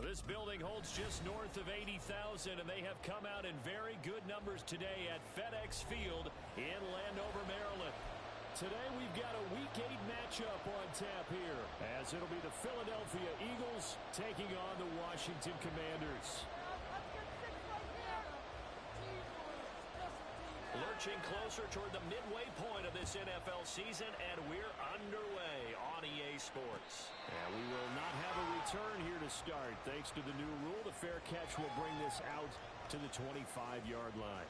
This building holds just north of 80,000, and they have come out in very good numbers today at FedEx Field in Landover, Maryland. Today we've got a Week 8 matchup on tap here, as it'll be the Philadelphia Eagles taking on the Washington Commanders. Lurching closer toward the midway point of this NFL season, and we're underway on EA Sports. And we will not have a return here to start. Thanks to the new rule, the fair catch will bring this out to the 25-yard line.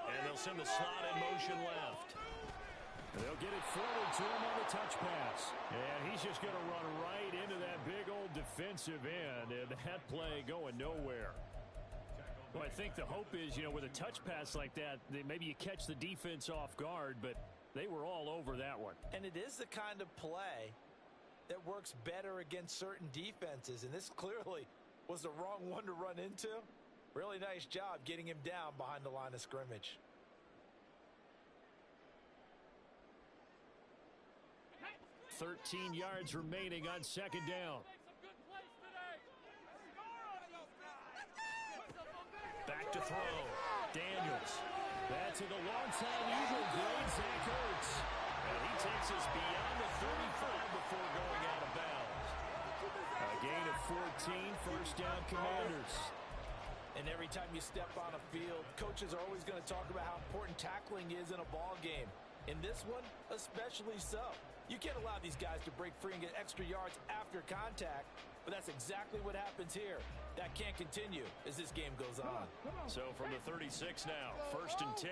And they'll send the slot in motion left. They'll get it forward to him on the touch pass. And he's just going to run right into that big old defensive end. And that play going nowhere. Well, I think the hope is, with a touch pass like that, maybe you catch the defense off guard, but they were all over that one. And it is the kind of play that works better against certain defenses. And this clearly was the wrong one to run into. Really nice job getting him down behind the line of scrimmage. "13 yards remaining on second down. Back to throw. Daniels. That's in the long-time Eagle grade, Zach Ertz. And he takes us beyond the 35 before going out of bounds. A gain of 14, first down Commanders. And every time you step on a field, coaches are always going to talk about how important tackling is in a ball game. In this one, especially so. You can't allow these guys to break free and get extra yards after contact, but that's exactly what happens here. That can't continue as this game goes on. So from the 36 now, first and 10.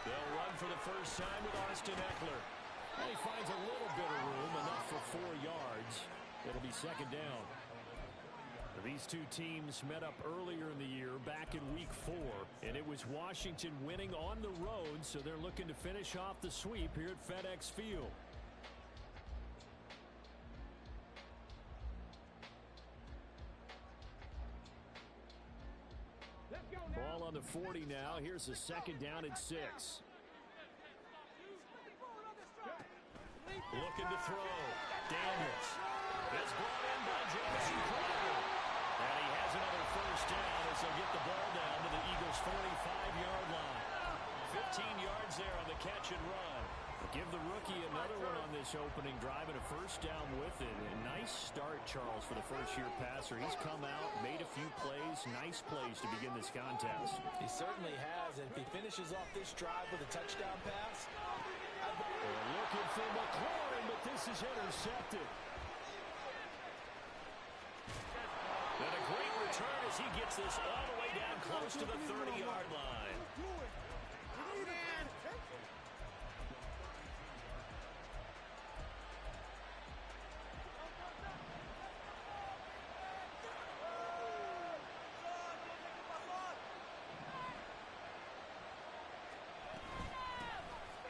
They'll run for the first time with Austin Eckler. And he finds a little bit of room, enough for 4 yards. It'll be second down. These two teams met up earlier in the year, back in Week 4, and it was Washington winning on the road, so they're looking to finish off the sweep here at FedEx Field. Ball on the 40 now. Here's the second down and 6. Looking to throw. Daniels. It's brought in by Jameson Crowder. And he has another first down as they'll get the ball down to the Eagles' 45-yard line. 15 yards there on the catch and run. Give the rookie another one on this opening drive and a first down with it. A nice start, Charles, for the first-year passer. He's come out, made a few plays, nice plays to begin this contest. He certainly has, and if he finishes off this drive with a touchdown pass. They're looking for McLaurin, but this is intercepted. And a great return as he gets this all the way down close to the 30-yard line.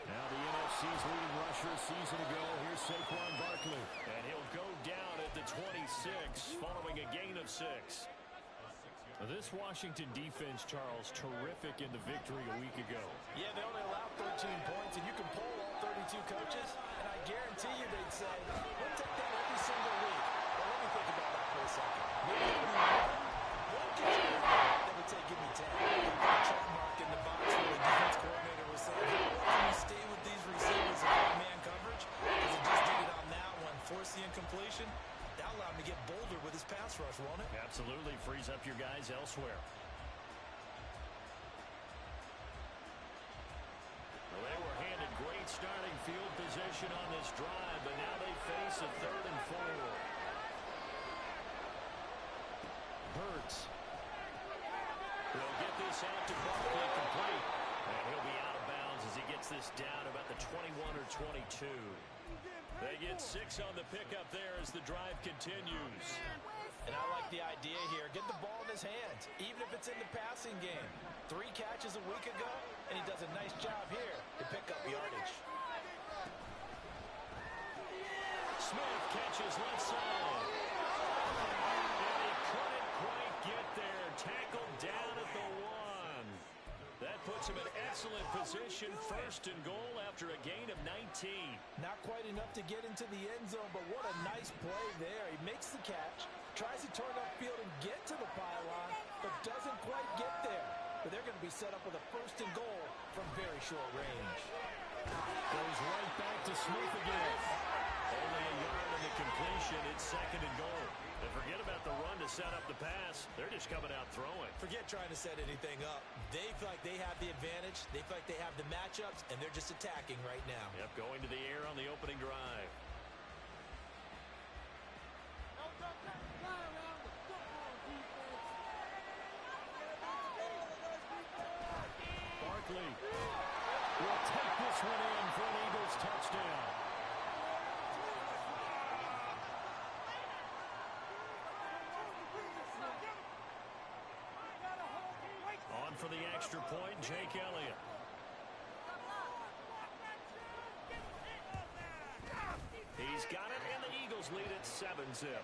Now the NFC's leading rusher a season ago. Here's Saquon Barkley. And he'll go down at the 26 following a gain of 6. This Washington defense, Charles, terrific in the victory a week ago. Yeah, they only allowed 13 points, and you can poll all 32 coaches, and I guarantee you they'd say, we'll take that every single week. But let me think about that for a second. Maybe one coach that would say, give me 10. The check mark in the box where the defense coordinator was saying, can you stay with these receivers in man coverage? Because he just did it on that one. Force the incompletion. That'll allow him to get bolder with his pass rush, won't it? Absolutely. Frees up your guys elsewhere. Well, they were handed great starting field position on this drive, but now they face a 3rd and 4. Hurts. He'll get this out to Barkley complete. And he'll be out of bounds as he gets this down about the 21 or 22. They get 6 on the pickup there as the drive continues. And I like the idea here. Get the ball in his hands, even if it's in the passing game. 3 catches a week ago, and he does a nice job here to pick up yardage. Smith catches left side. And he couldn't quite get there. Tackled down at the 1. That puts him in excellent position, first and goal after a gain of 19. Not quite enough to get into the end zone, but what a nice play there. He makes the catch, tries to turn upfield and get to the pylon, but doesn't quite get there. But they're going to be set up with a first and goal from very short range. Goes right back to Smith again. Only a yard on the completion. It's second and goal. And forget about the run to set up the pass. They're just coming out throwing. Forget trying to set anything up. They feel like they have the advantage. They feel like they have the matchups, and they're just attacking right now. Yep, going to the air on the opening drive. Barkley will take this one in for an Eagles touchdown. On for the extra point, Jake Elliott. He's got it, and the Eagles lead at 7-zip.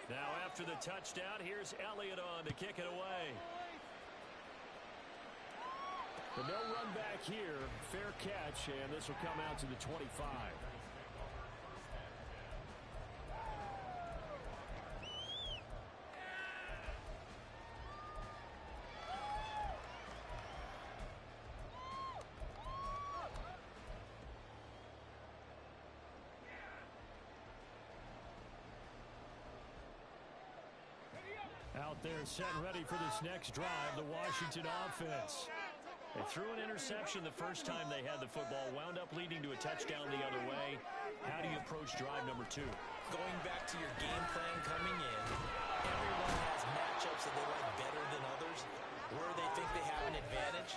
Now after the touchdown, here's Elliott on to kick it away. But no run back here. Fair catch, and this will come out to the 25. Out there set and ready for this next drive, the Washington offense. They threw an interception the first time they had the football, wound up leading to a touchdown the other way. How do you approach drive number 2? Going back to your game plan coming in, everyone has matchups that they like better than others. Where they think they have an advantage,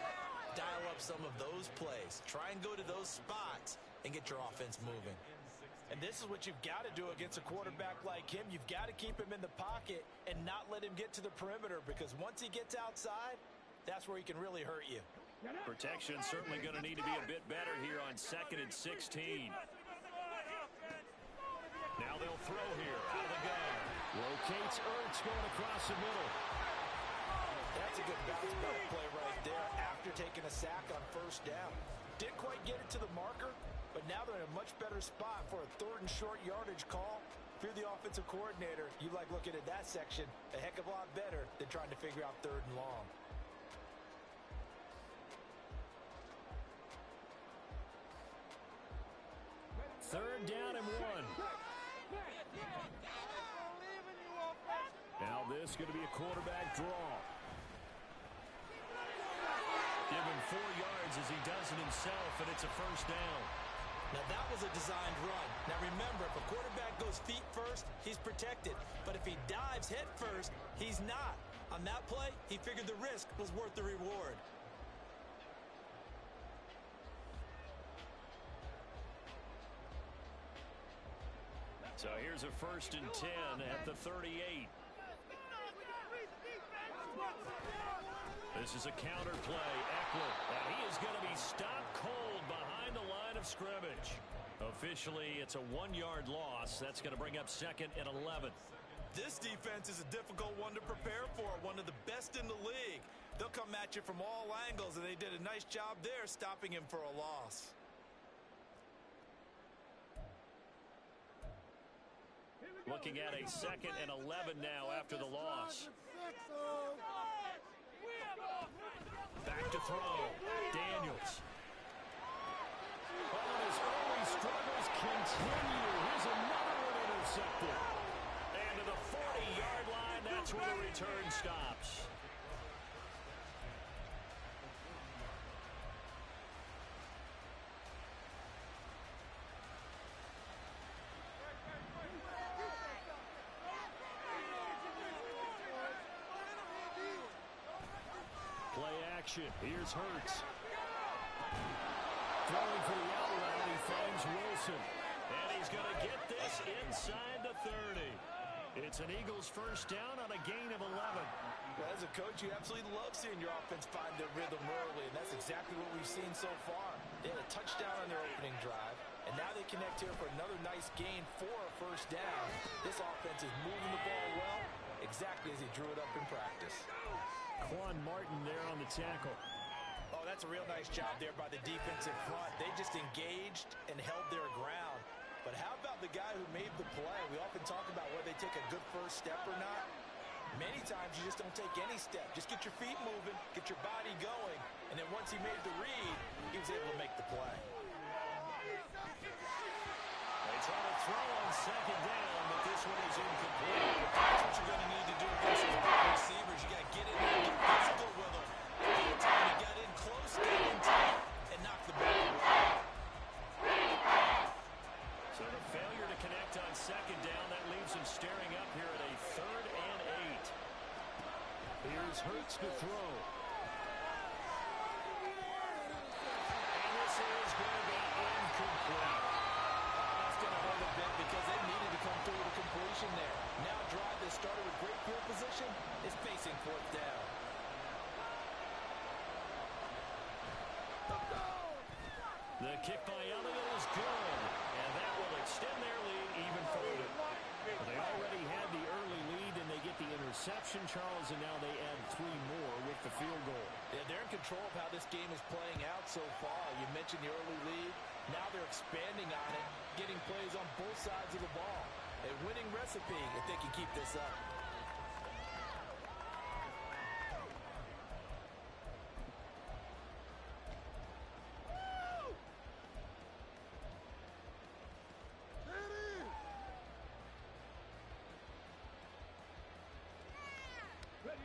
dial up some of those plays. Try and go to those spots and get your offense moving. And this is what you've got to do against a quarterback like him. You've got to keep him in the pocket and not let him get to the perimeter, because once he gets outside, that's where he can really hurt you. Protection certainly going to need to be a bit better here on 2nd and 16. Now they'll throw here out of the gun. Rotates Ertz going across the middle. That's a good bounce back play right there after taking a sack on first down. Didn't quite get it to the marker, but now they're in a much better spot for a 3rd and short yardage call. If you're the offensive coordinator, you like looking at that section a heck of a lot better than trying to figure out 3rd and long. Third down and 1. Now this is going to be a quarterback draw. Give him 4 yards as he does it himself, and it's a first down. Now that was a designed run. Now remember, if a quarterback goes feet first, he's protected. But if he dives head first, he's not. On that play, he figured the risk was worth the reward. So here's a 1st and 10 at the 38. This is a counter play. Eckler, and he is going to be stopped cold behind the line of scrimmage. Officially, it's a 1-yard loss. That's going to bring up 2nd and 11. This defense is a difficult one to prepare for, one of the best in the league. They'll come at you from all angles, and they did a nice job there stopping him for a loss. Looking at a 2nd and 11 now after the loss. Back to throw. Daniels. Oh, his early struggles continue. Here's another one intercepted. And to the 40-yard line, that's where the return stops. action. Here's Hurts. Throwing for the out route, he finds Wilson. And he's going to get this inside the 30. It's an Eagles first down on a gain of 11. As a coach, you absolutely love seeing your offense find their rhythm early, and that's exactly what we've seen so far. They had a touchdown on their opening drive, and now they connect here for another nice gain for a first down. This offense is moving the ball well, exactly as he drew it up in practice. Quan Martin there on the tackle. Oh, that's a real nice job there by the defensive front. They just engaged and held their ground. But how about the guy who made the play? We often talk about whether they take a good first step or not. Many times you just don't take any step. Just get your feet moving, get your body going, and then once he made the read, he was able to make the play. They try to throw on second down, but this one is incomplete. That's what you're going to need to do against these big receivers. You got to get in there and get physical with them. That time he got in close, got in tight, and knocked the ball away. So the failure to connect on second down, that leaves him staring up here at a 3rd and 8. Here's Hurts to throw. And this is going to be incomplete. That's going to hurt a bit because they needed to come through with a completion there. Now a drive that started with great field position is facing 4th down. The kick by Elliott is good, and that will extend their lead even further. They already had the early lead, and they get the interception, Charles, and now they add 3 more with the field goal. Yeah, they're in control of how this game is playing out so far. You mentioned the early lead. Now they're expanding on it, getting plays on both sides of the ball. A winning recipe if they can keep this up.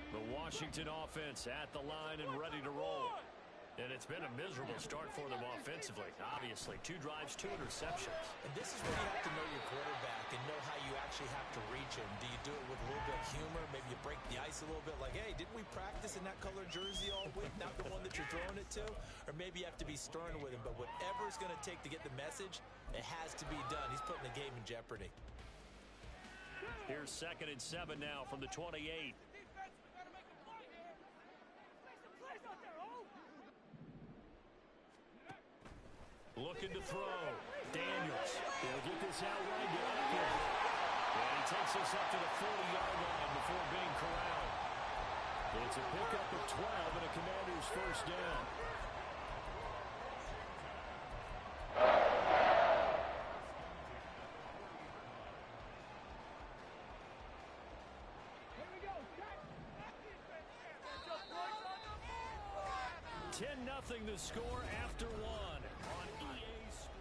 The Washington offense at the line and ready to roll. And it's been a miserable start for them offensively. Obviously, 2 drives, 2 interceptions. And this is where you have to know your quarterback and know how you actually have to reach him. Do you do it with a little bit of humor? Maybe you break the ice a little bit like, hey, didn't we practice in that color jersey all week? Not the one that you're throwing it to? Or maybe you have to be stern with him. But whatever it's going to take to get the message, it has to be done. He's putting the game in jeopardy. Here's 2nd and 7 now from the 28. Looking to throw. Daniels. He'll get this out right here. And he takes us up to the 40-yard line before being corralled. It's a pickup of 12 and a Commander's first down. Nothing to score after 1 on EA Sports.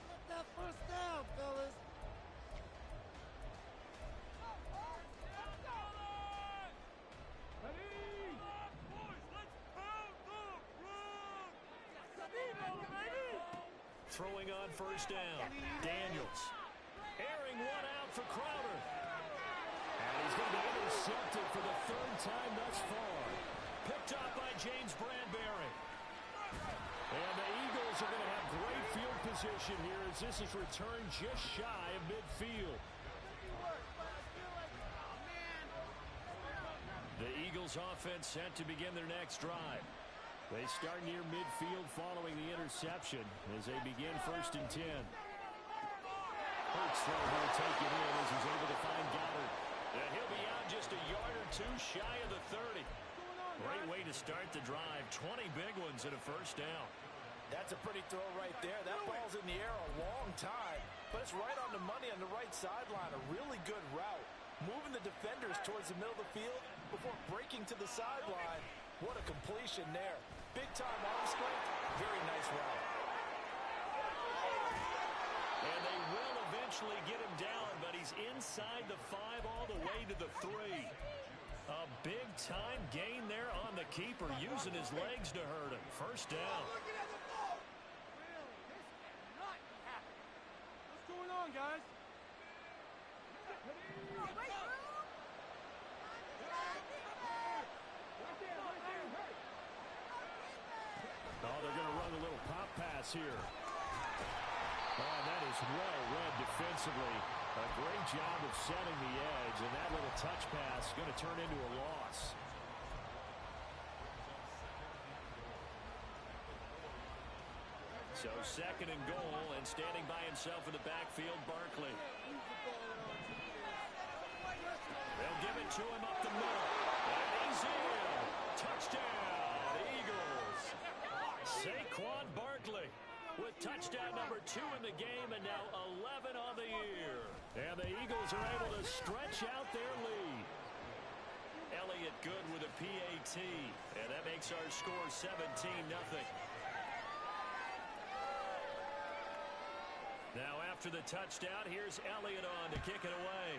Get that first down, fellas. Throwing on first down. Daniels. Airing one out for Crowder. And he's going to be intercepted for the 3rd time thus far. Picked up by James Bradbury. And the Eagles are going to have great field position here as this is returned just shy of midfield. The Eagles offense set to begin their next drive. They start near midfield following the interception as they begin 1st and 10. Hurts throw here taken in as he's able to find Goddard. And he'll be out just a yard or 2 shy of the 30. Great way to start the drive. 20 big ones and a first down. That's a pretty throw right there. That ball's in the air a long time, but it's right on the money on the right sideline. A really good route. Moving the defenders towards the middle of the field before breaking to the sideline. What a completion there. Big-time arm strength. Very nice route. And they will eventually get him down, but he's inside the 5 all the way to the 3. A big-time gain there on the keeper, using his legs to hurt him. First down. What's going on, guys? Oh, they're going to run a little pop pass here. Oh, that is well read defensively. A great job of setting the edge, and that little touch pass is going to turn into a loss. So second and goal, and standing by himself in the backfield, Barkley. They'll give it to him up the middle. And he's in. Touchdown, Eagles. Saquon Barkley with touchdown number 2 in the game, and now 11 on the year. And the Eagles are able to stretch out their lead. Elliott Good with a PAT, and that makes our score 17-0. Now after the touchdown, here's Elliott on to kick it away.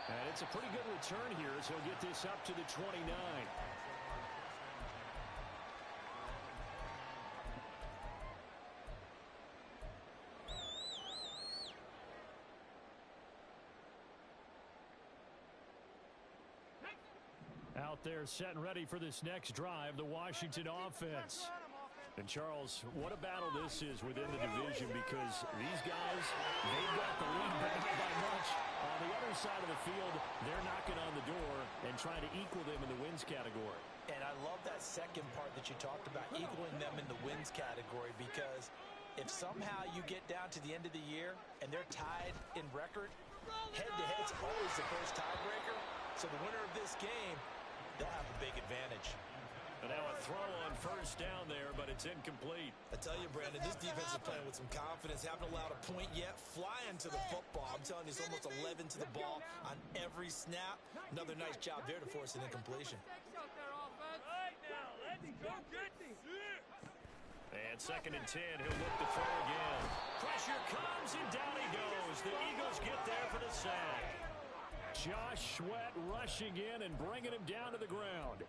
And it's a pretty good return here as he'll get this up to the 29. Out there setting ready for this next drive, the Washington offense. And Charles, what a battle this is within the division, because these guys, they've got the lead back by much. On the other side of the field, they're knocking on the door and trying to equal them in the wins category. And I love that second part that you talked about, equaling them in the wins category, because if somehow you get down to the end of the year and they're tied in record, head-to-head's always the first tiebreaker. So the winner of this game, they'll have a big advantage. And now a throw on first down there, but it's incomplete. I tell you, Brandon, this defense is playing with some confidence. Haven't allowed a point yet. Flying to the football. I'm telling you, it's almost 11 to the ball on every snap. Another nice job there to force an incompletion. And second and 10, he'll look to throw again. Pressure comes, and down he goes. The Eagles get there for the sack. Josh Sweat rushing in and bringing him down to the ground.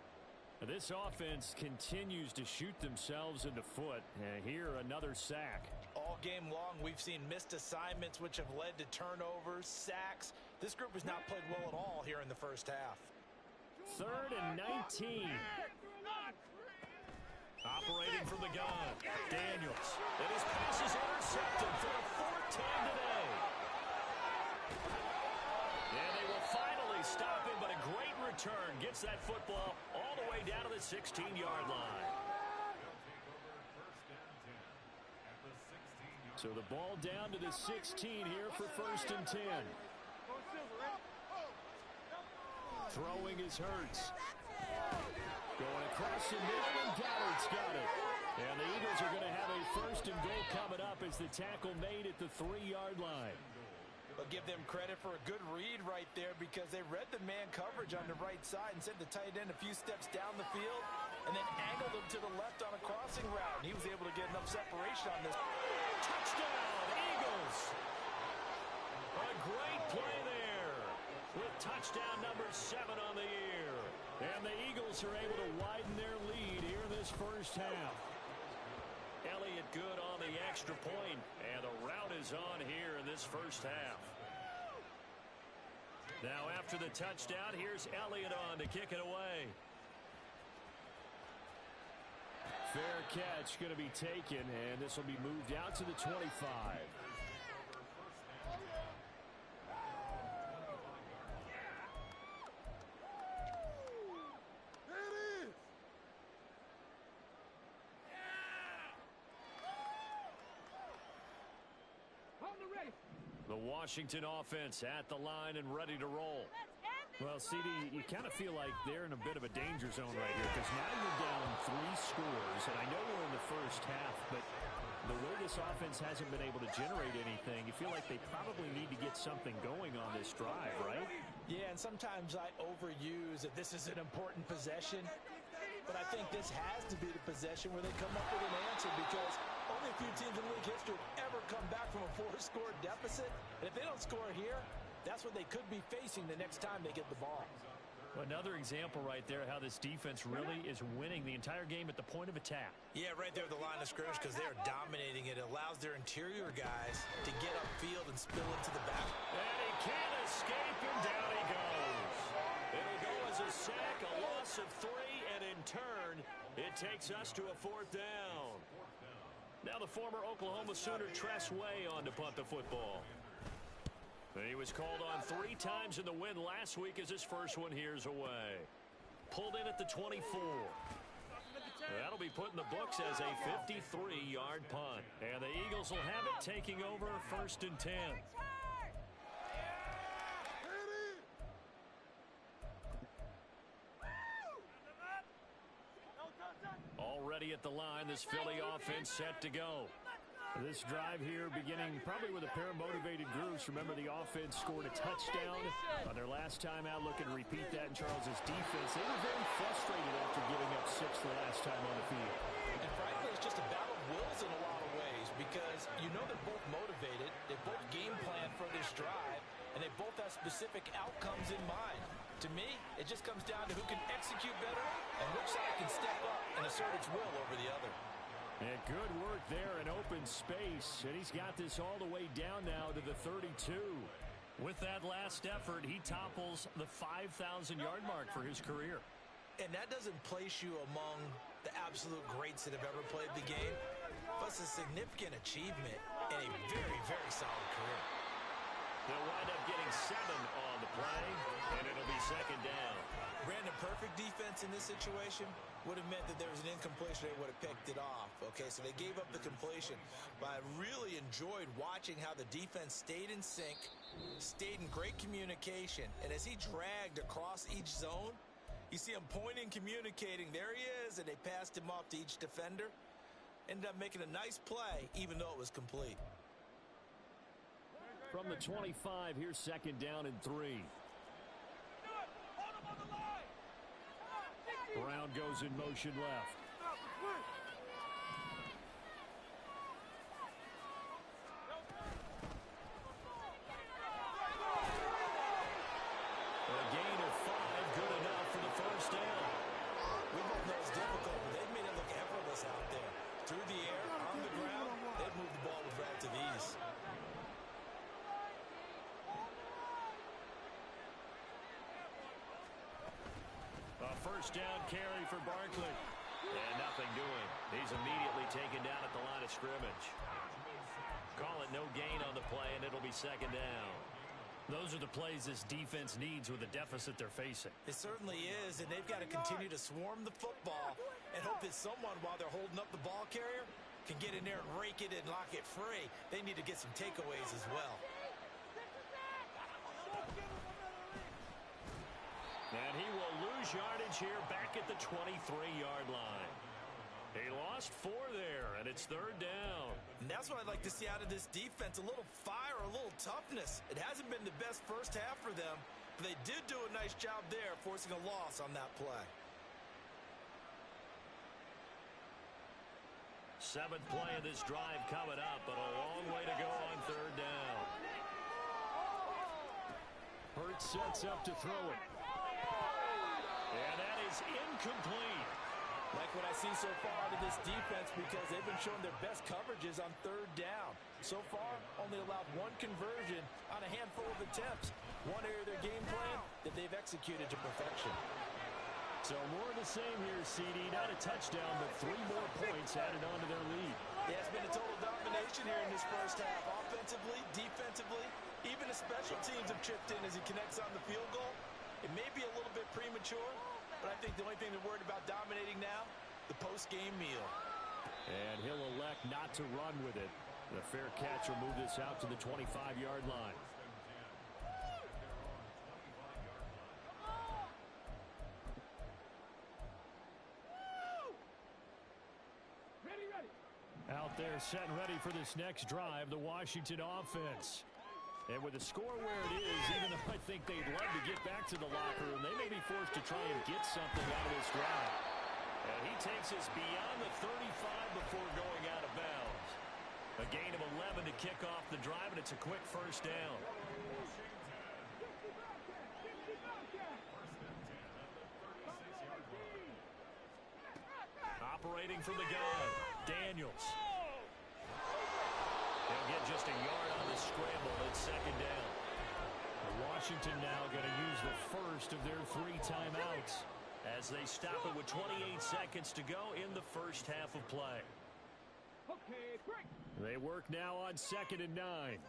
This offense continues to shoot themselves in the foot. Here, another sack. All game long, we've seen missed assignments, which have led to turnovers, sacks. This group has not played well at all here in the first half. 3rd and 19. Operating from the gun, Daniels. And his pass is intercepted for the 4th time today. And they will finally stop him, but a great return gets that football all the way down to the 16-yard line. So the ball down to the 16 here for 1st and 10. Throwing is Hurts. Going across the middle, and Gallard's got it. And the Eagles are going to have a 1st and goal coming up as the tackle made at the 3-yard line. But give them credit for a good read right there, because they read the man coverage on the right side and sent the tight end a few steps down the field and then angled him to the left on a crossing route. And he was able to get enough separation on this. Touchdown, Eagles! A great play there with touchdown number 7 on the year. And the Eagles are able to widen their lead here in this first half. Elliott Good on the extra point, and the route is on here in this first half. Now after the touchdown, here's Elliott on to kick it away. Fair catch going to be taken, and this will be moved out to the 25. The Washington offense at the line and ready to roll. Well, CD, you kind of feel like they're in a bit of a danger zone right here, because now you're down 3 scores, and I know we're in the first half, but the way this offense hasn't been able to generate anything, you feel like they probably need to get something going on this drive, right? Yeah, and sometimes I overuse that this is an important possession, but I think this has to be the possession where they come up with an answer, because only a few teams in league history have ever come back from a 4-score deficit. And if they don't score here, that's what they could be facing the next time they get the ball. Another example right there how this defense really is winning the entire game at the point of attack. Yeah, right there at the line of scrimmage because they are dominating it. It allows their interior guys to get upfield and spill into the back. And he can't escape, and down he goes. It'll go as a sack, a loss of 3, and in turn, it takes us to a 4th down. Now the former Oklahoma Sooner Tress Way on to punt the football. He was called on 3 times in the win last week as his first one here's away. Pulled in at the 24. That'll be put in the books as a 53-yard punt. And the Eagles will have it taking over 1st and 10. Already at the line, this Philly offense set to go. This drive here beginning probably with a pair of motivated groups. Remember, the offense scored a touchdown on their last time out. Looking to repeat that in Charles's defense. They were very frustrated after giving up 6 the last time on the field. And frankly, it's just a battle of wills in a lot of ways because you know they're both motivated. They both game plan for this drive, and they both have specific outcomes in mind. To me, it just comes down to who can execute better and which side can step up and assert its will over the other. And good work there in open space. And he's got this all the way down now to the 32. With that last effort, he topples the 5,000-yard mark for his career. And that doesn't place you among the absolute greats that have ever played the game, but it's a significant achievement and a very, very solid career. They'll wind up getting 7 on the play, and it'll be 2nd down. Brandon, perfect defense in this situation would have meant that there was an incompletion. They would have picked it off. Okay, so they gave up the completion. But I really enjoyed watching how the defense stayed in sync, stayed in great communication. And as he dragged across each zone, you see him pointing, communicating. There he is, and they passed him off to each defender. Ended up making a nice play, even though it was complete. From the 25, here's 2nd down and 3. Brown goes in motion left. A gain of 5, good enough for the 1st down. We both know it's difficult, but they've made it look effortless out there. Through the air, on the ground, they've moved the ball with relative ease. A 1st down carry for Barkley. And nothing doing. He's immediately taken down at the line of scrimmage. Call it no gain on the play, and it'll be 2nd down. Those are the plays this defense needs with the deficit they're facing. It certainly is, and they've got to continue to swarm the football and hope that someone, while they're holding up the ball carrier, can get in there and rake it and lock it free. They need to get some takeaways as well. And he will lose yardage here back at the 23-yard line. He lost 4 there, and it's 3rd down. And that's what I'd like to see out of this defense, a little fire, a little toughness. It hasn't been the best first half for them, but they did do a nice job there, forcing a loss on that play. 7th play of this drive coming up, but a long way to go on 3rd down. Hurts sets up to throw it. And that is incomplete. Like what I see so far out of this defense because they've been showing their best coverages on 3rd down. So far, only allowed 1 conversion on a handful of attempts. One area of their game plan that they've executed to perfection. So more of the same here, CD. Not a touchdown, but 3 more points added on to their lead. Yeah, it's been a total domination here in this first half. Offensively, defensively, even the special teams have chipped in as he connects on the field goal. It may be a little bit premature, but I think the only thing they're worried about dominating now, the post-game meal. And he'll elect not to run with it. The fair catch will move this out to the 25-yard line. Out there set and ready for this next drive, the Washington offense. And with the score where it is, even though I think they'd love to get back to the locker room, they may be forced to try and get something out of this drive. And he takes us beyond the 35 before going out of bounds. A gain of 11 to kick off the drive, and it's a quick 1st down. Operating from the gun, Daniels. They'll get just a yard on the scramble. It's second down. Washington now going to use the first of their 3 timeouts as they stop it with 28 seconds to go in the first half of play. They work now on 2nd and 9.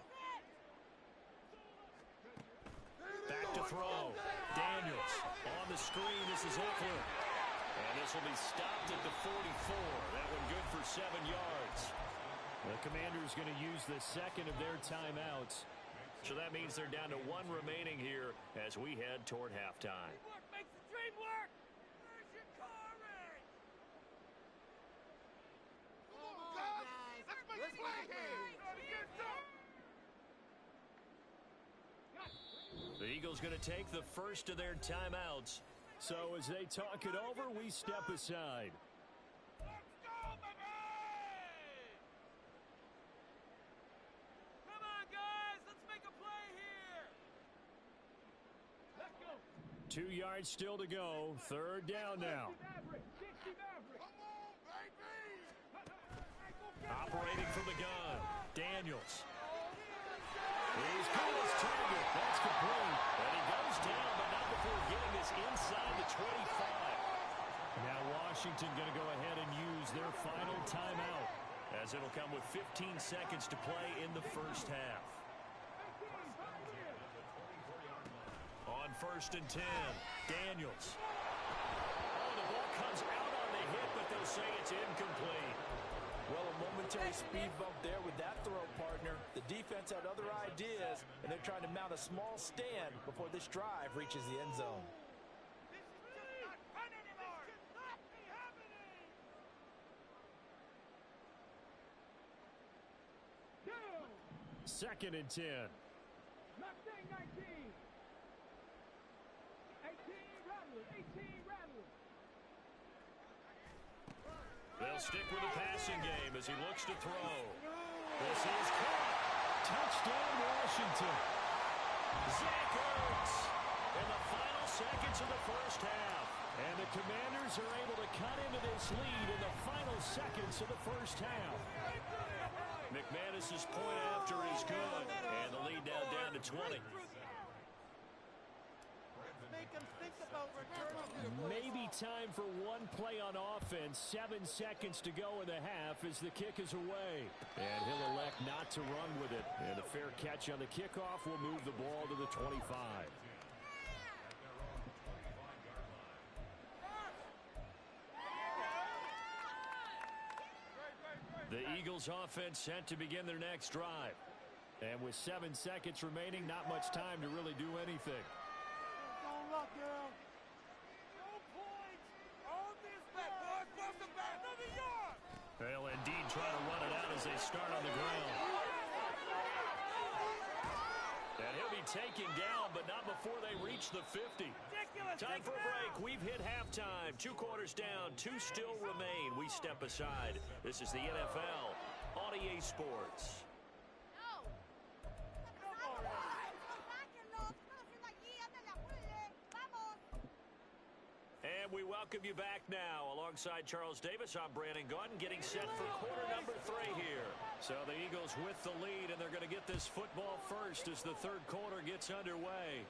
Back to throw. Daniels on the screen. This is Eckler. And this will be stopped at the 44. That one good for 7 yards. The Commanders going to use the second of their timeouts. So that means they're down to 1 remaining here as we head toward halftime. Teamwork makes the dream work. Where's your courage? Come on, guys. Let's make a play here. The Eagles going to take the first of their timeouts. So as they talk it over, we step aside. Let's go, baby! Come on, guys. Let's make a play here. Let's go. 2 yards still to go. 3rd down now. Operating from the gun. Daniels. He's got his target. That's complete. And he goes down, but not before getting this inside the 25. Now Washington going to go ahead and use their final timeout, as it'll come with 15 seconds to play in the first half. On 1st and 10, Daniels. Oh, the ball comes out on the hit, but they'll say it's incomplete. Well, a momentary speed bump there with that throw, partner. The defense had other ideas, and they're trying to mount a small stand before this drive reaches the end zone. This is just not fun anymore. This cannot be happening. 2nd and 10. Not saying 19. 18 Rattler. 18 Rattler. They'll stick with the passing game as he looks to throw. This is caught. Touchdown, Washington. Zach Ertz in the final seconds of the first half. And the Commanders are able to cut into this lead in the final seconds of the first half. McManus's point after is good. And the lead now down to 20. Make him think about returning. Maybe time for one play on offense. 7 seconds to go in the half as the kick is away. And he'll elect not to run with it. And a fair catch on the kickoff will move the ball to the 25. The Eagles offense set to begin their next drive. And with 7 seconds remaining, not much time to really do anything. Don't look, girl. No points. Hold this back, boys. Bust them back. Another yard. They'll indeed try to run it out as they start on the ground. And he'll be taken down, but not before they reach the 50. Ridiculous. Time for a break. We've hit halftime. 2 quarters down. 2 still remain. We step aside. This is the NFL on EA Sports. And we welcome you back now. Alongside Charles Davis, I'm Brandon Gaudin, getting set for quarter number 3 here. So the Eagles with the lead, and they're going to get this football first as the 3rd quarter gets underway.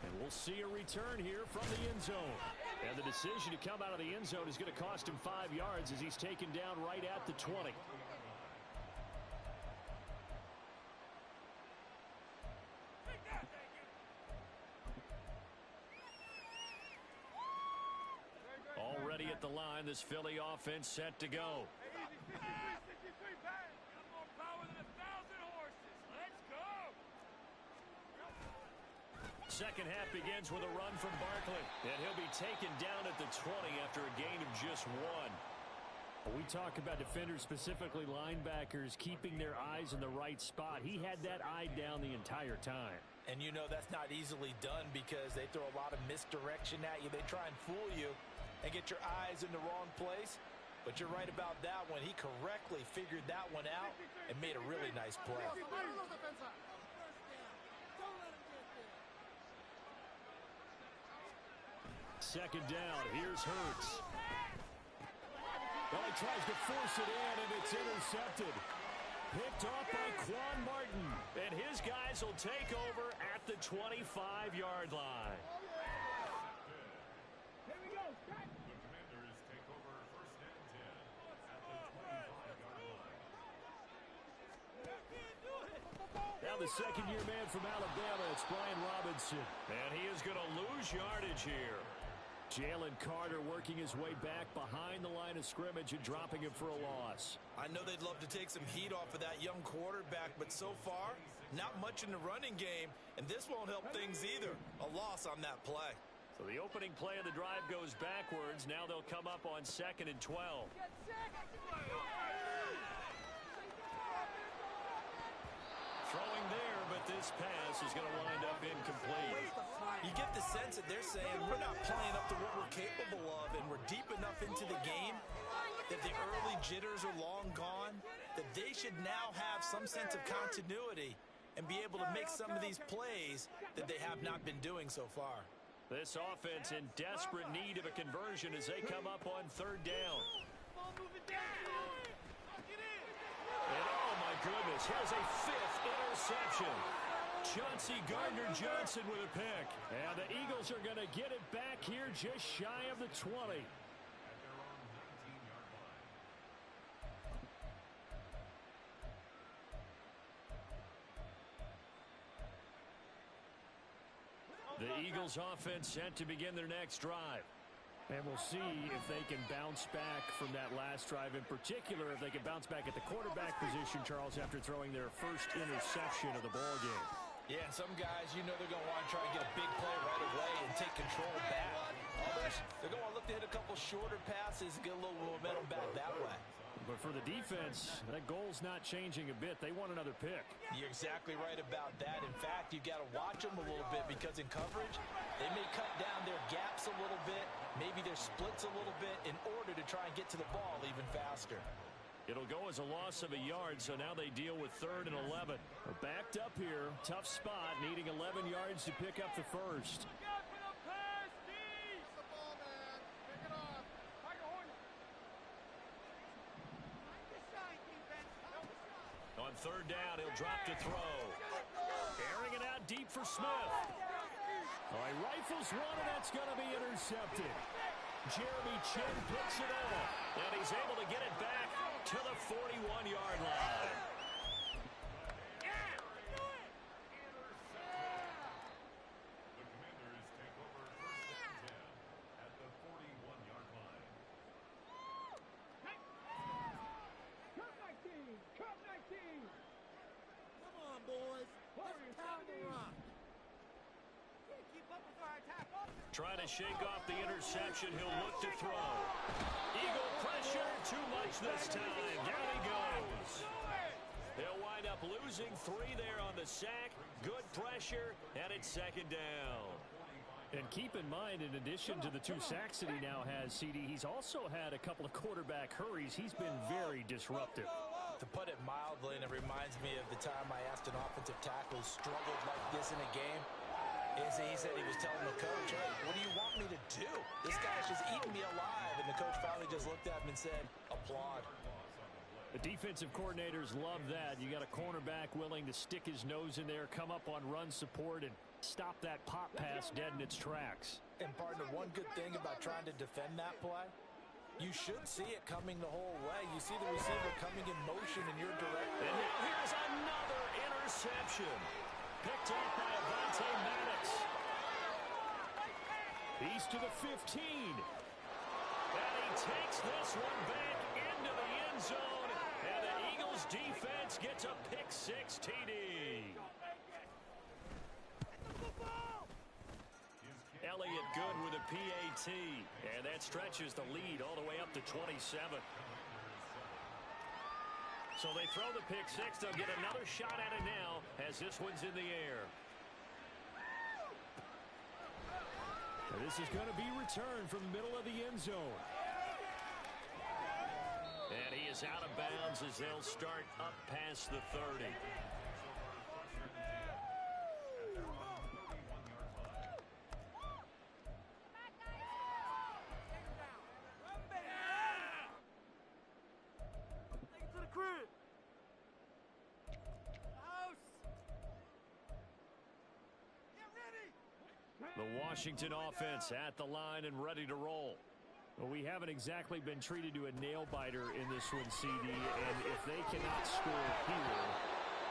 And we'll see a return here from the end zone. And the decision to come out of the end zone is going to cost him 5 yards as he's taken down right at the 20. Already at the line, this Philly offense set to go. Second half begins with a run from Barkley, and he'll be taken down at the 20 after a gain of just 1. We talk about defenders, specifically linebackers, keeping their eyes in the right spot. He had that eye down the entire time. And you know that's not easily done because they throw a lot of misdirection at you. They try and fool you and get your eyes in the wrong place. But you're right about that one. He correctly figured that one out and made a really nice play. Second down. Here's Hurts. Well, he tries to force it in, and it's intercepted. Picked off by Quan Martin. And his guys will take over at the 25-yard line. Here we go. The Commanders take over first and 10 at the 25-yard line. Now the second-year man from Alabama, it's Brian Robinson. And he is going to lose yardage here. Jalen Carter working his way back behind the line of scrimmage and dropping him for a loss. I know they'd love to take some heat off of that young quarterback, but so far, not much in the running game, and this won't help things either. A loss on that play. So the opening play of the drive goes backwards. Now they'll come up on 2nd and 12. Throwing there, but this pass is going to wind up incomplete. You get the sense that they're saying we're not playing up to what we're capable of, and we're deep enough into the game that the early jitters are long gone, that they should now have some sense of continuity and be able to make some of these plays that they have not been doing so far. This offense in desperate need of a conversion as they come up on 3rd down. And oh my goodness, here's a 5th interception. Chauncey Gardner-Johnson with a pick. And the Eagles are going to get it back here just shy of the 20. At their own 19-yard line. The Eagles offense set to begin their next drive. And we'll see if they can bounce back from that last drive. In particular, if they can bounce back at the quarterback position, Charles, after throwing their first interception of the ballgame. Yeah, and some guys, you know they're going to want to try to get a big play right away and take control back. Others, they're going to look to hit a couple shorter passes, get a little momentum back that way. But for the defense, that goal's not changing a bit. They want another pick. You're exactly right about that. In fact, you've got to watch them a little bit because in coverage, they may cut down their gaps a little bit, maybe their splits a little bit in order to try and get to the ball even faster. It'll go as a loss of a yard, so now they deal with 3rd and 11. We're backed up here. Tough spot, needing 11 yards to pick up the first. On 3rd down, he'll drop to throw. Airing it out deep for Smith. All right, rifles one, and that's going to be intercepted. Jeremy Chinn picks it up, and he's able to get it back to the 41-yard line. The Commanders take over first and 10 at the 41-yard line. Come 19! Come on, boys. Let's pound the rock. Can't keep up with our attack. Trying to shake off the interception. He'll look to throw. Eagle pressure. Too much this time. Down he goes. They'll wind up losing 3 there on the sack. Good pressure, and it's 2nd down. And keep in mind, in addition to the 2 sacks that he now has, CD, he's also had a couple of quarterback hurries. He's been very disruptive. To put it mildly, and it reminds me of the time I asked an offensive tackle who struggled like this in a game, is he said he was telling the coach, hey, what do you want me to do? This guy's just eating me alive. And the coach finally just looked at him and said, applaud. The defensive coordinators love that. You got a cornerback willing to stick his nose in there, come up on run support, and stop that pop pass dead in its tracks. And partner, one good thing about trying to defend that play, you should see it coming the whole way. You see the receiver coming in motion in your direction. And now here's another interception. Picked up by Avonte Maddox. He's to the 15. And he takes this one back into the end zone. And the Eagles defense gets a pick-6 TD. Elliott good with a PAT. And that stretches the lead all the way up to 27. So they throw the pick-6. They'll get another shot at it now as this one's in the air. And this is going to be returned from the middle of the end zone. And he is out of bounds as they'll start up past the 30. The Washington offense at the line and ready to roll. Well, we haven't exactly been treated to a nail-biter in this one, CD, and if they cannot score here,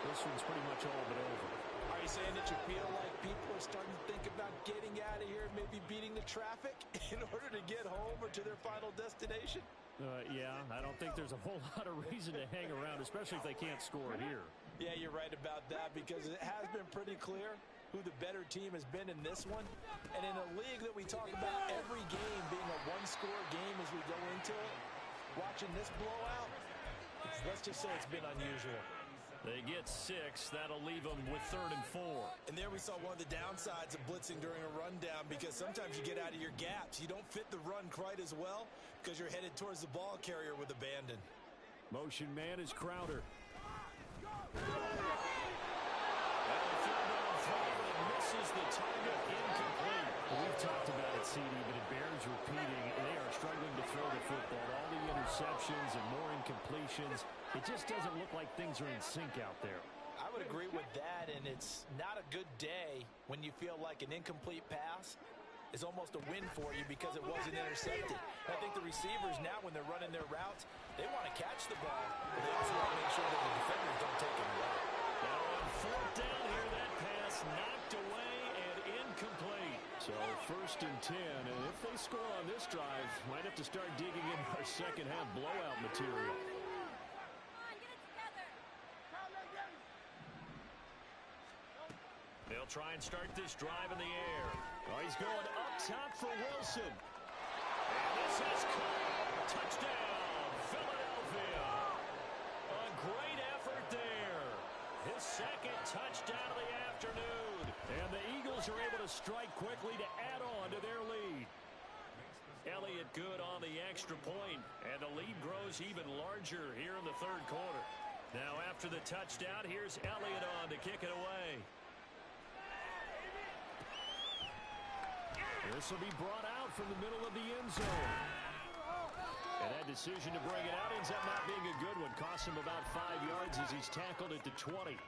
this one's pretty much all but over. Are you saying that you feel like people are starting to think about getting out of here, maybe beating the traffic in order to get home or to their final destination? Yeah, I don't think there's a whole lot of reason to hang around, especially if they can't score here. Yeah, you're right about that because it has been pretty clear who the better team has been in this one. And in a league that we talk about every game being a one-score game as we go into it, watching this blowout, let's just say it's been unusual. They get 6. That'll leave them with 3rd and 4. And there we saw one of the downsides of blitzing during a rundown because sometimes you get out of your gaps. You don't fit the run quite as well because you're headed towards the ball carrier with abandon. Motion man is Crowder. Misses the target, incomplete. We've talked about it, CD, but it bears repeating. They are struggling to throw the football. All the interceptions and more incompletions. It just doesn't look like things are in sync out there. I would agree with that, and it's not a good day when you feel like an incomplete pass is almost a win for you because it wasn't intercepted. I think the receivers now, when they're running their routes, they want to catch the ball, but they also want to make sure that the defenders don't take it away. Now on 4th down here, that pass knocked away and incomplete. So 1st and 10, and if they score on this drive, might have to start digging in our second half blowout material. They'll try and start this drive in the air. Oh, he's going up top for Wilson. And this is caught. Touchdown, Philadelphia. A great effort there. His 2nd touchdown of the afternoon. And the Eagles are able to strike quickly to add on to their lead. Elliott good on the extra point, and the lead grows even larger here in the 3rd quarter. Now after the touchdown, here's Elliott on to kick it away. This will be brought out from the middle of the end zone. And that decision to bring it out ends up not being a good one. Costs him about 5 yards as he's tackled at the 20.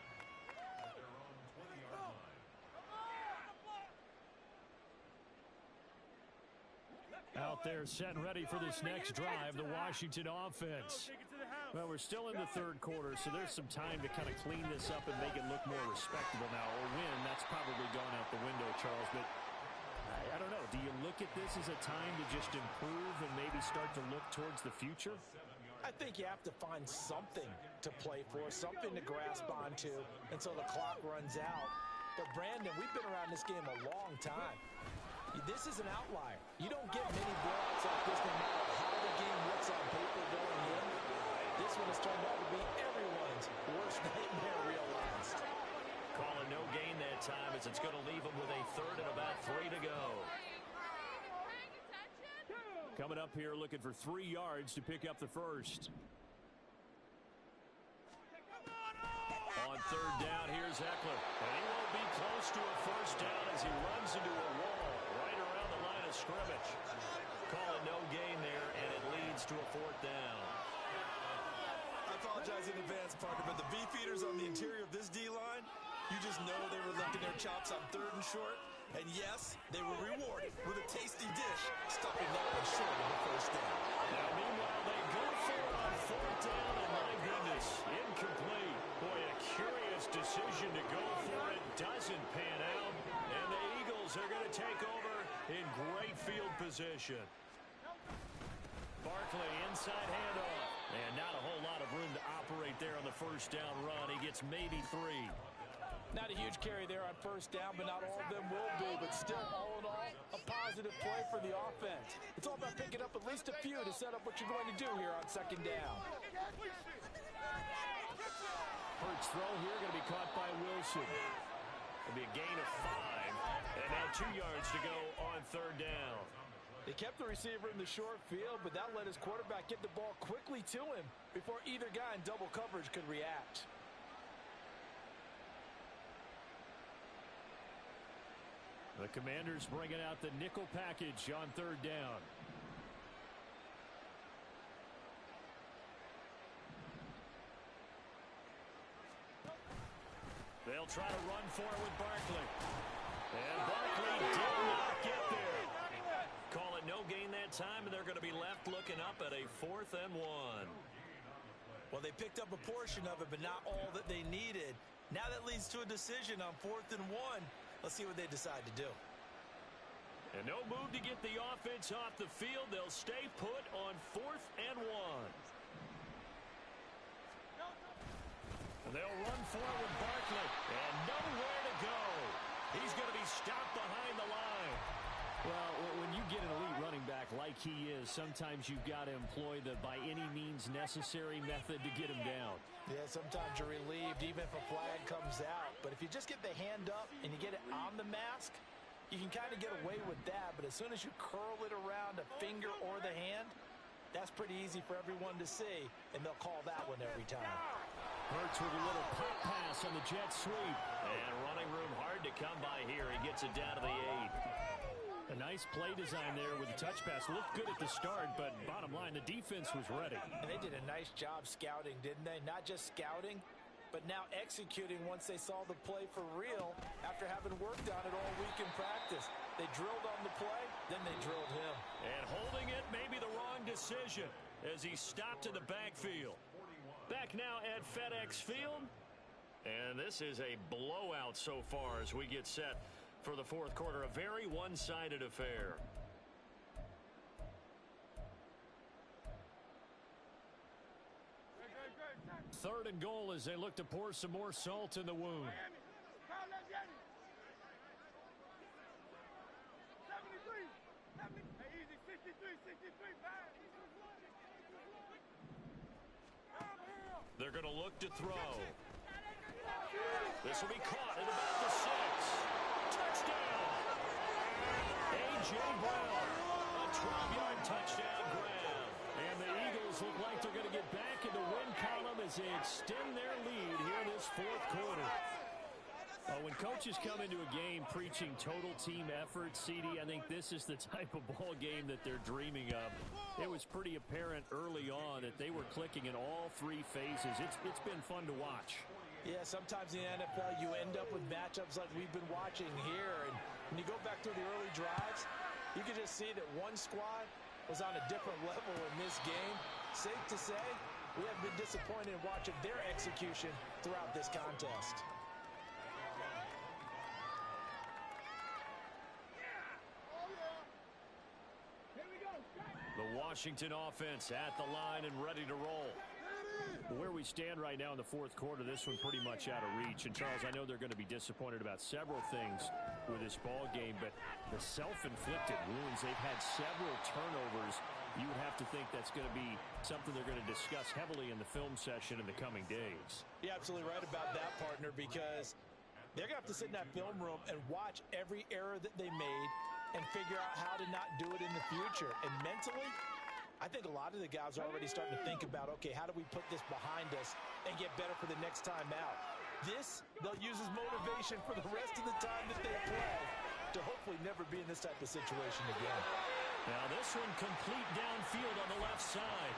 Out there set and ready for this next drive, the Washington offense. Well, we're still in the 3rd quarter, so there's some time to kind of clean this up and make it look more respectable now. Or win, that's probably gone out the window, Charles. But I don't know. Do you look at this as a time to just improve and maybe start to look towards the future? I think you have to find something to play for, something to grasp onto until the clock runs out. But, Brandon, we've been around this game a long time. This is an outlier. You don't get many blowouts like this no matter how the game looks on paper going in. This one has turned out to be everyone's worst nightmare realized. Calling no gain that time as it's going to leave them with a 3rd and about 3 to go. Coming up here looking for 3 yards to pick up the 1st. On 3rd down, here's Eckler. And he won't be close to a 1st down as he runs into a wall right around the line of scrimmage. Calling no gain there, and it leads to a 4th down. I apologize in advance, partner, but the beefeaters on the interior of this D-line, you just know they were licking their chops on 3rd and short. And yes, they were rewarded with a tasty dish, stopping that one short of the 1st down. Now, meanwhile, they go for it on 4th down, and my goodness, incomplete. Boy, a curious decision to go for it. Doesn't pan out, and the Eagles are going to take over in great field position. Barkley, inside handoff. And not a whole lot of room to operate there on the 1st down run. He gets maybe 3. Not a huge carry there on 1st down, but not all of them will be. But still, all in all, a positive play for the offense. It's all about picking up at least a few to set up what you're going to do here on 2nd down. Hurts throw here going to be caught by Wilson. It'll be a gain of 5. And now 2 yards to go on 3rd down. They kept the receiver in the short field, but that let his quarterback get the ball quickly to him before either guy in double coverage could react. The Commanders bringing out the nickel package on 3rd down. They'll try to run for it with Barkley. And Barkley did not get there. Call it no gain that time, and they're going to be left looking up at a 4th and 1. Well, they picked up a portion of it, but not all that they needed. Now that leads to a decision on 4th and 1. Let's see what they decide to do. And no move to get the offense off the field. They'll stay put on 4th and 1. And they'll run forward Barkley. And nowhere to go. He's going to be stopped behind the line. Well, when you get an elite running back like he is, sometimes you've got to employ the by any means necessary method to get him down. Yeah, sometimes you're relieved even if a flag comes out. But if you just get the hand up and you get it on the mask, you can kind of get away with that. But as soon as you curl it around a finger or the hand, that's pretty easy for everyone to see, and they'll call that one every time. Hurts with a little pop pass on the jet sweep. And running room hard to come by here. He gets it down to the 8. A nice play design there with the touch pass. Looked good at the start, but bottom line, the defense was ready. And they did a nice job scouting, didn't they? Not just scouting, but now executing once they saw the play for real after having worked on it all week in practice. They drilled on the play, then they drilled him. And holding it may be the wrong decision as he stopped in the backfield. Back now at FedEx Field. And this is a blowout so far as we get set for the 4th quarter. A very one-sided affair. Third and goal as they look to pour some more salt in the wound. They're going to look to throw. This will be caught at about the 6. Touchdown! A.J. Brown, a 12-yard touchdown grab. And the Eagles look like they're going to get back in the win column as they extend their lead here this 4th quarter. When coaches come into a game preaching total team effort, CD, I think this is the type of ball game that they're dreaming of. It was pretty apparent early on that they were clicking in all 3 phases. It's been fun to watch. Yeah, sometimes in the NFL you end up with matchups like we've been watching here. And when you go back through the early drives, you can just see that one squad was on a different level in this game. Safe to say, we have been disappointed in watching their execution throughout this contest. The Washington offense at the line and ready to roll. Where we stand right now in the 4th quarter, this one pretty much out of reach. And, Charles, I know they're going to be disappointed about several things with this ball game, but the self-inflicted wounds, they've had several turnovers. You would have to think that's going to be something they're going to discuss heavily in the film session in the coming days. You're absolutely right about that, partner, because they're going to have to sit in that film room and watch every error that they made and figure out how to not do it in the future. And mentally, I think a lot of the guys are already starting to think about, okay, how do we put this behind us and get better for the next time out? This, they'll use as motivation for the rest of the time that they play to hopefully never be in this type of situation again. Now this one complete downfield on the left side.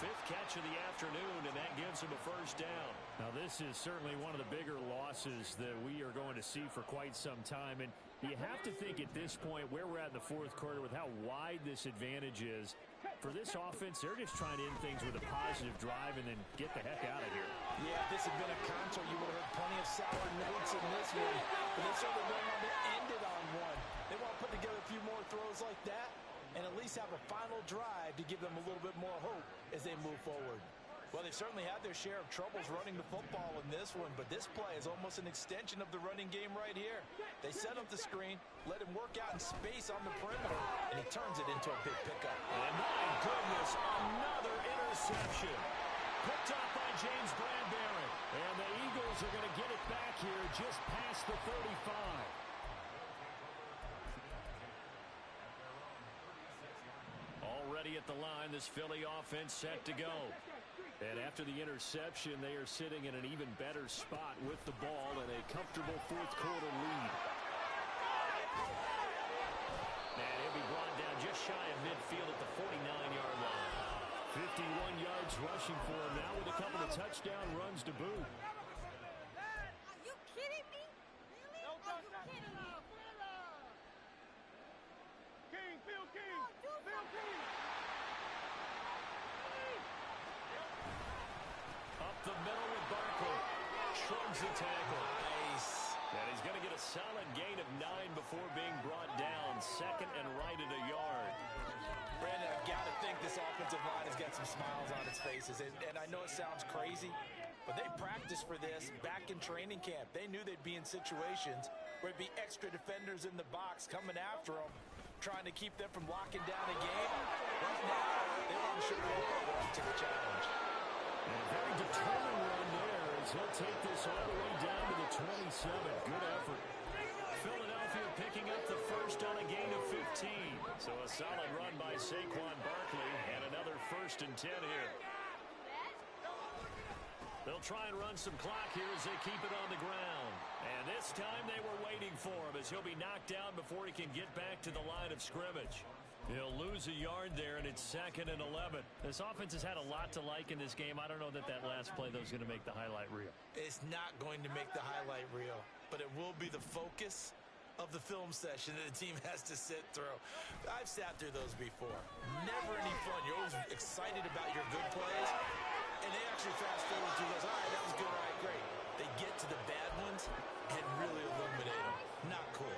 5th catch of the afternoon, and that gives him a first down. Now this is certainly one of the bigger losses that we are going to see for quite some time. And you have to think at this point where we're at in the 4th quarter with how wide this advantage is. For this offense, they're just trying to end things with a positive drive and then get the heck out of here. Yeah, if this had been a concert, you would have heard plenty of sour notes in this one. But they certainly don't want to end it on one. They want to put together a few more throws like that and at least have a final drive to give them a little bit more hope as they move forward. Well, they've certainly had their share of troubles running the football in this one, but this play is almost an extension of the running game right here. They set up the screen, let him work out in space on the perimeter, and he turns it into a big pickup. And my goodness, another interception. Picked up by James Bradbury. And the Eagles are going to get it back here just past the 35. Already at the line, this Philly offense set to go. And after the interception, they are sitting in an even better spot with the ball and a comfortable 4th quarter lead. And he'll be brought down just shy of midfield at the 49-yard line. 51 yards rushing for him now with a couple of touchdown runs to boot. Are you kidding me? Really? Are you kidding me? shrugs the tackle. Nice. And he's going to get a solid gain of 9 before being brought down. Second and right at a yard. Brandon, I've got to think this offensive line has got some smiles on its faces. And I know it sounds crazy, but they practiced for this back in training camp. They knew they'd be in situations where it'd be extra defenders in the box coming after them, trying to keep them from locking down a game. Right now, they weren't sure they were up to the challenge. And a very determined run there as he'll take this all the way down to the 27. Good effort. Philadelphia picking up the first on a gain of 15. So a solid run by Saquon Barkley and another 1st and 10 here. They'll try and run some clock here as they keep it on the ground. And this time they were waiting for him as he'll be knocked down before he can get back to the line of scrimmage. He'll lose a yard there, and it's 2nd and 11. This offense has had a lot to like in this game. I don't know that last play, though, is going to make the highlight reel. It's not going to make the highlight reel, but it will be the focus of the film session that the team has to sit through. I've sat through those before. Never any fun. You're always excited about your good plays, and they actually fast forward through those. All right, that was good. All right, great. They get to the bad ones and really illuminate them. Not cool.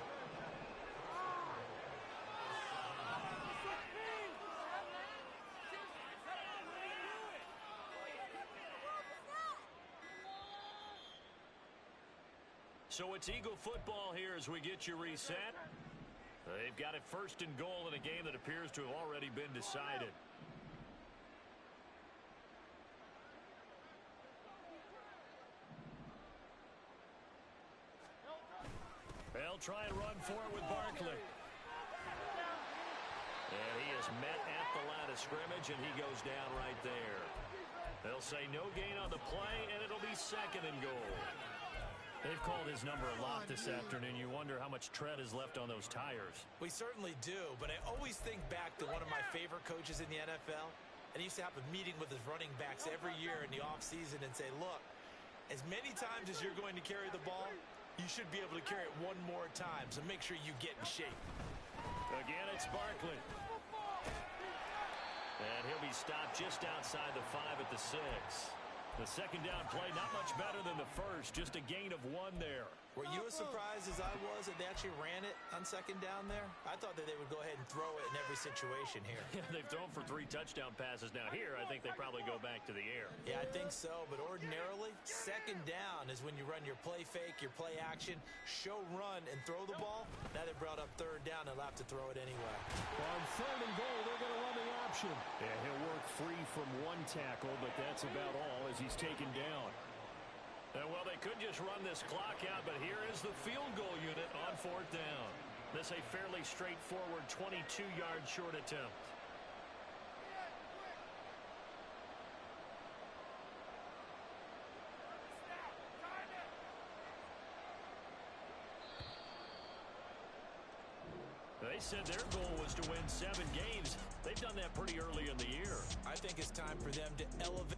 So it's Eagle football here as we get you reset. They've got it 1st and goal in a game that appears to have already been decided. They'll try and run for it with Barkley. And he is met at the line of scrimmage, and he goes down right there. They'll say no gain on the play, and it'll be 2nd and goal. They've called his number a lot this afternoon. You wonder how much tread is left on those tires. We certainly do, but I always think back to one of my favorite coaches in the NFL, and he used to have a meeting with his running backs every year in the offseason and say, look, as many times as you're going to carry the ball, you should be able to carry it one more time, so make sure you get in shape. Again, it's Barkley. And he'll be stopped just outside the 5 at the 6. The 2nd down play, not much better than the first, just a gain of 1 there. Were you as surprised as I was that they actually ran it on 2nd down there? I thought that they would go ahead and throw it in every situation here. Yeah, they've thrown for 3 touchdown passes. Now here, I think they probably go back to the air. Yeah, I think so, but ordinarily, 2nd down is when you run your play fake, your play action, show run, and throw the ball. Now they brought up 3rd down, they'll have to throw it anyway. On 3rd and goal, they're going to run the option. Yeah, he'll work free from 1 tackle, but that's about all as he's taken down. Well, they could just run this clock out, but here is the field goal unit on 4th down. This a fairly straightforward 22-yard short attempt. They said their goal was to win 7 games. They've done that pretty early in the year. I think it's time for them to elevate.